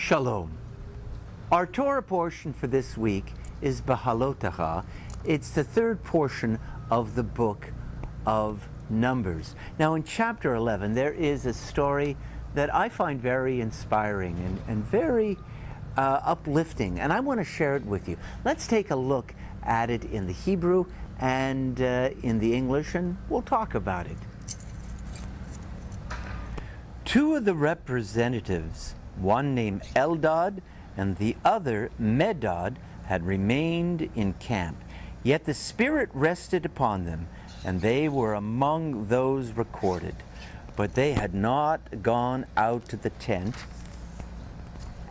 Shalom. Our Torah portion for this week is Behalotecha. It's the third portion of the book of Numbers. Now in chapter 11 there is a story that I find very inspiring and very uplifting, and I want to share it with you. Let's take a look at it in the Hebrew and in the English, and we'll talk about it. Two of the representatives, one named Eldad and the other Medad, had remained in camp. Yet the Spirit rested upon them, and they were among those recorded. But they had not gone out to the tent,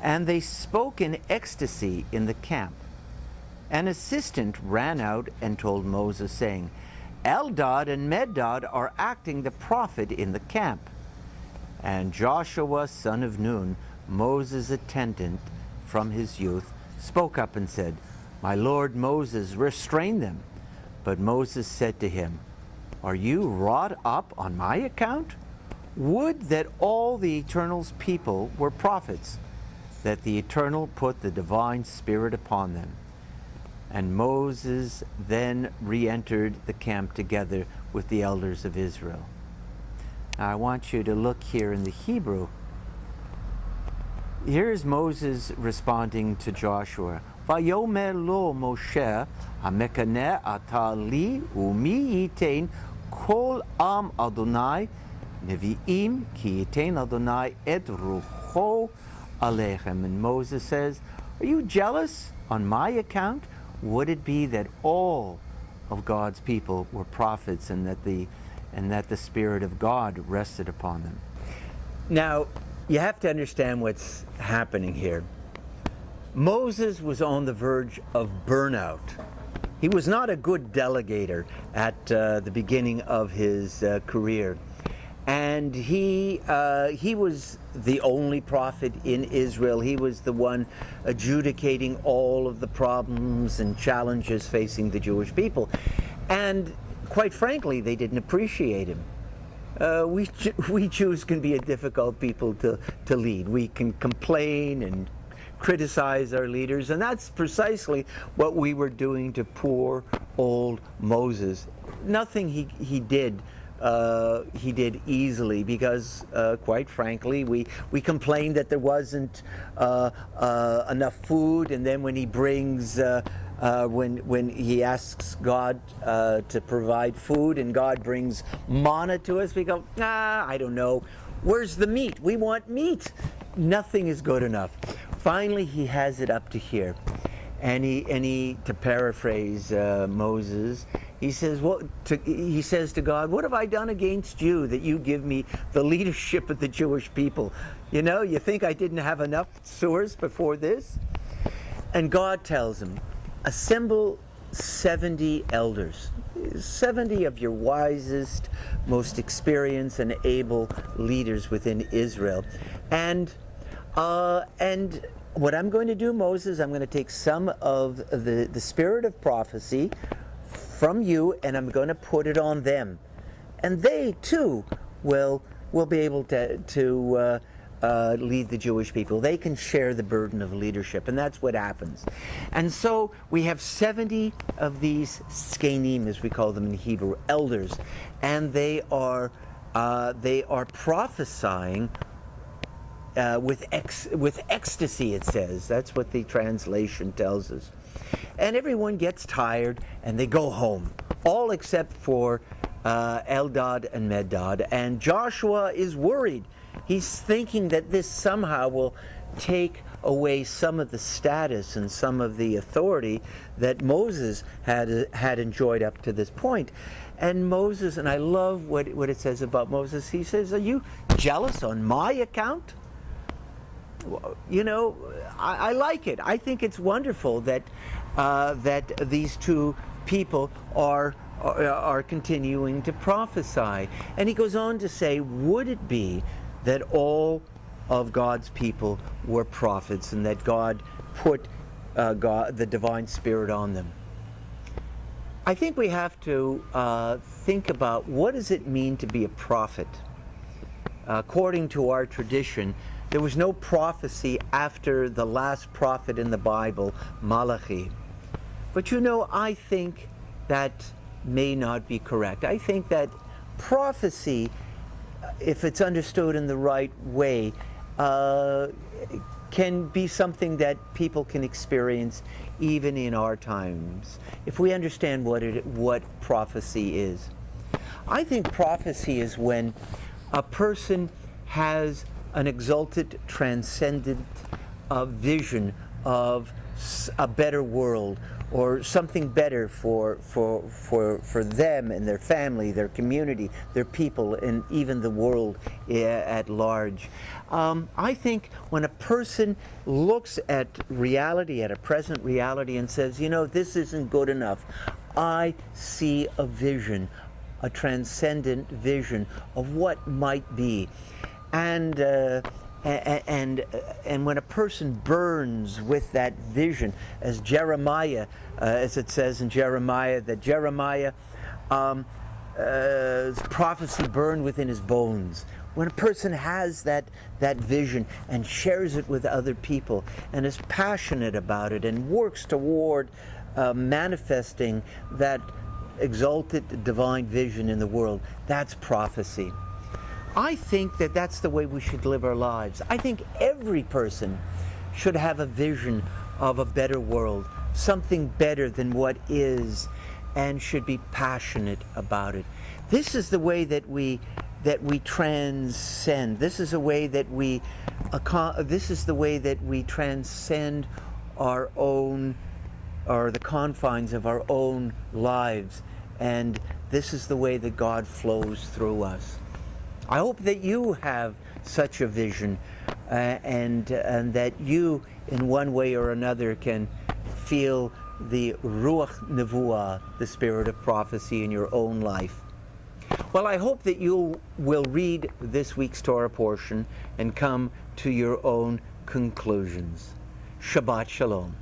and they spoke in ecstasy in the camp. An assistant ran out and told Moses, saying, Eldad and Medad are acting the prophet in the camp. And Joshua, son of Nun, Moses' attendant from his youth, spoke up and said, My lord Moses, restrain them. But Moses said to him, Are you wrought up on my account? Would that all the Eternal's people were prophets, that the Eternal put the divine Spirit upon them. And Moses then re-entered the camp together with the elders of Israel. Now I want you to look here in the Hebrew. Here's Moses responding to Joshua. Vayomer lo Moshe, hamekane ata li umi yitain kol am Adonai nevi'im ki yitain Adonai et rucho alechem. And Moses says, Are you jealous on my account? Would it be that all of God's people were prophets, and that the Spirit of God rested upon them? Now, you have to understand what's happening here. Moses was on the verge of burnout. He was not a good delegator at the beginning of his career. And he was the only prophet in Israel. He was the one adjudicating all of the problems and challenges facing the Jewish people. And quite frankly, they didn't appreciate him. We Jews can be a difficult people to lead. We can complain and criticize our leaders, and that's precisely what we were doing to poor old Moses. Nothing he did easily, because quite frankly we complained that there wasn't enough food, and then when he brings when he asks God to provide food and God brings manna to us, we go, I don't know, where's the meat? We want meat. Nothing is good enough. Finally he has it up to here, and he to paraphrase Moses, he says to God, what have I done against you that you give me the leadership of the Jewish people? You know, you think I didn't have enough source before this? And God tells him, assemble 70 elders, 70 of your wisest, most experienced and able leaders within Israel. And what I'm going to do, Moses, I'm going to take some of the spirit of prophecy from you, and I'm going to put it on them, and they too will be able to lead the Jewish people. They can share the burden of leadership, and that's what happens. And so we have 70 of these skenim, as we call them in Hebrew, elders, and they are prophesying with ecstasy, it says. That's what the translation tells us. And everyone gets tired and they go home, all except for Eldad and Medad. And Joshua is worried. He's thinking that this somehow will take away some of the status and some of the authority that Moses had enjoyed up to this point. And Moses, and I love what it says about Moses, he says, Are you jealous on my account? You know, I like it. I think it's wonderful that these two people are continuing to prophesy. And he goes on to say, would it be that all of God's people were prophets, and that God put the divine Spirit on them? I think we have to think about, what does it mean to be a prophet? According to our tradition, There was no prophecy after the last prophet in the Bible, Malachi. But you know, I think that may not be correct. I think that prophecy, if it's understood in the right way, can be something that people can experience even in our times, if we understand what prophecy is. I think prophecy is when a person has an exalted, transcendent vision of a better world, or something better for them and their family, their community, their people, and even the world at large. I think when a person looks at reality, at a present reality, and says, you know, this isn't good enough, I see a vision, a transcendent vision of what might be. And when a person burns with that vision, as Jeremiah, as it says in Jeremiah, that Jeremiah's prophecy burned within his bones. When a person has that vision and shares it with other people and is passionate about it and works toward manifesting that exalted divine vision in the world, that's prophecy. I think that that's the way we should live our lives. I think every person should have a vision of a better world, something better than what is, and should be passionate about it. This is the way that we transcend. This is a way that we transcend our own, or the confines of our own lives, and this is the way that God flows through us. I hope that you have such a vision, and that you, in one way or another, can feel the Ruach Nevuah, the spirit of prophecy, in your own life. Well, I hope that you will read this week's Torah portion and come to your own conclusions. Shabbat Shalom.